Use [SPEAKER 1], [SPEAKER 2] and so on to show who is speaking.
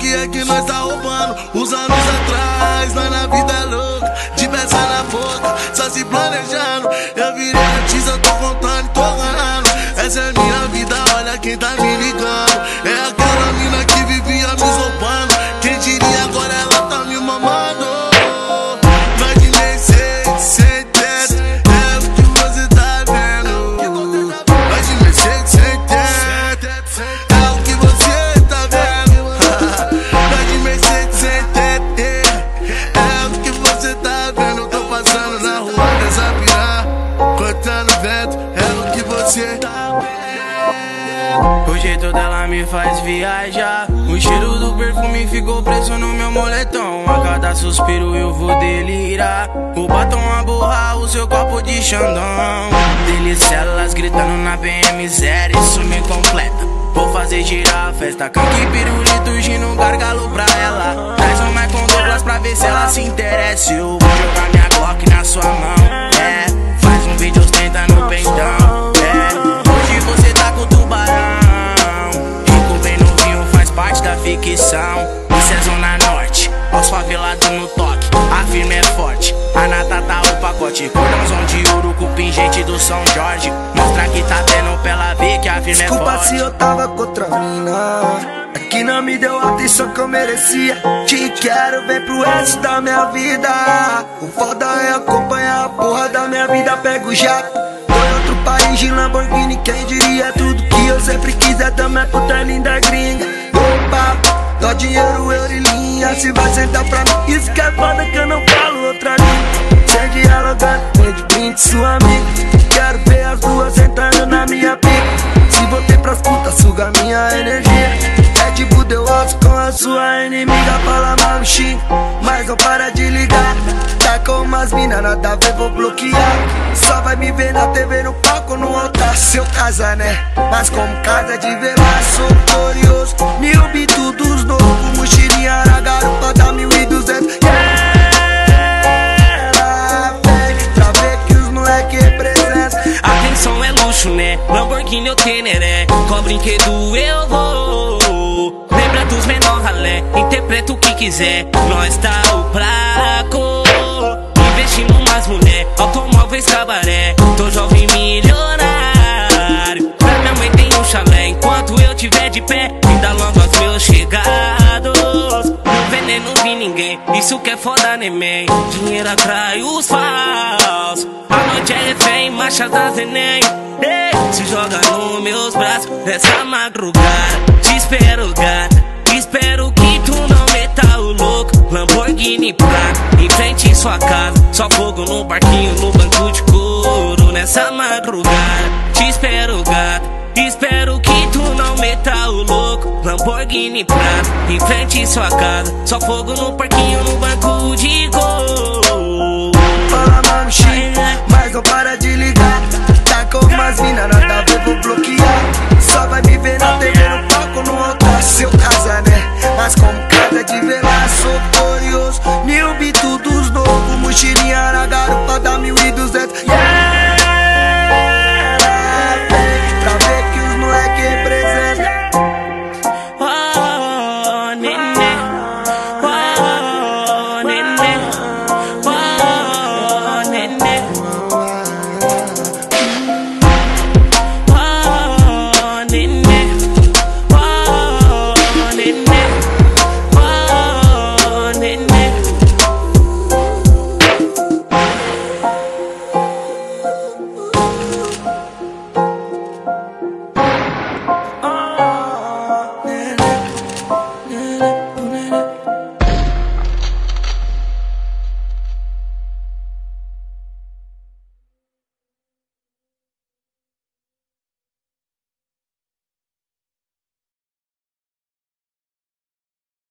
[SPEAKER 1] que é que nós tá roubando. Os anos atrás, nós na vida é louca, de peça na boca, só se planejando. Eu virei artista, tô contando, tô ganhando. Essa é minha vida, olha quem tá me ligando. É aquela mina que vivia me zombando. Quem diria agora ela tá me mamando. Nós de Mercedes, sem teto, é o que você tá vendo. Nós de Mercedes, sem teto, é o que você tá vendo. Nós de Mercedes, sem teto, é o que você tá vendo. Tô passando na rua dessa piranha, cortando vento, é o que você tá vendo.
[SPEAKER 2] O jeito dela me faz viajar. O cheiro do perfume ficou preso no meu moletom. A cada suspiro eu vou delirar. O batom a borrar o seu copo de Xandão. Delícia elas gritando na BM0, isso me completa. Vou fazer girar a festa, canque pirulito, urgindo gargalo pra ela. Traz um Michael Douglas pra ver se ela se interessa. Eu vou jogar minha Glock na sua mão. É, faz um vídeo ostenta no peitão. Hoje você tá com o tubarão. Rico bem novinho, faz parte da ficção. Isso é Zona Norte, os favelados no toque. A firma é forte, a nata tá o pacote. Cordãozão de ouro com pingente do São Jorge. Mostra que tá tendo pra ela ver que a firma é forte.
[SPEAKER 3] Desculpa se eu tava com outra mina, é que não me deu a atenção que eu merecia. Te quero, vem pro resto da minha vida. O foda é acompanhar a porra da minha vida. Pego o jato, tô em outro país de Lamborghini, quem diria? Tudo que eu sempre quis é dar minha puta linda gringa. Opa, dó dinheiro, euro e linha. Se vai sentar pra mim, isso que é foda que eu não falo outra língua. Sem dialogar, nem de print, sua amiga. Quero ver as duas entrando na minha pica. Se voltei pras putas, suga minha energia. É tipo deu alto com a sua inimiga. Fala mal, me xinga, mas não para de ligar. Tá com umas mina, nada a ver, vou bloquear. Só vai me ver na TV, no palco, no altar. Seu casa, né? Mas como casa de velar, sou glorioso. 1000 bitos dos novos, mochilinha na garupa da 1200. Pra ver que os moleque representam.
[SPEAKER 2] Atenção é luxo, né? Lamborghini ou Teneré, qual brinquedo eu vou? Lembra dos menor ralé, interpreta o que quiser. Nós tá o placo, investindo umas mulher, automóveis cabaré. Tô jovem milionário, pra minha mãe tem um chalé. Enquanto eu tiver de pé, ainda lambo aos meus chegados. No veneno não vi ninguém, isso que é foda, né, man? Dinheiro atrai os falsos. A noite é refém, marcha das Enem. Ei, se joga nos meus braços nessa madrugada. Te espero, gata, espero que tu não meta o louco. Lamborghini prata, em frente em sua casa. Só fogo no barquinho, no banco de couro. Nessa madrugada, te espero, gata, espero que tu não meta o louco. Lamborghini prata, em frente em sua casa. Só fogo no parquinho, no banco de couro.
[SPEAKER 3] Fala mal, me xinga, mas não para de ligar. Tá com umas mina, nada a ver, vou bloquear. Só vai me ver na TV, no palco, no altar. Seu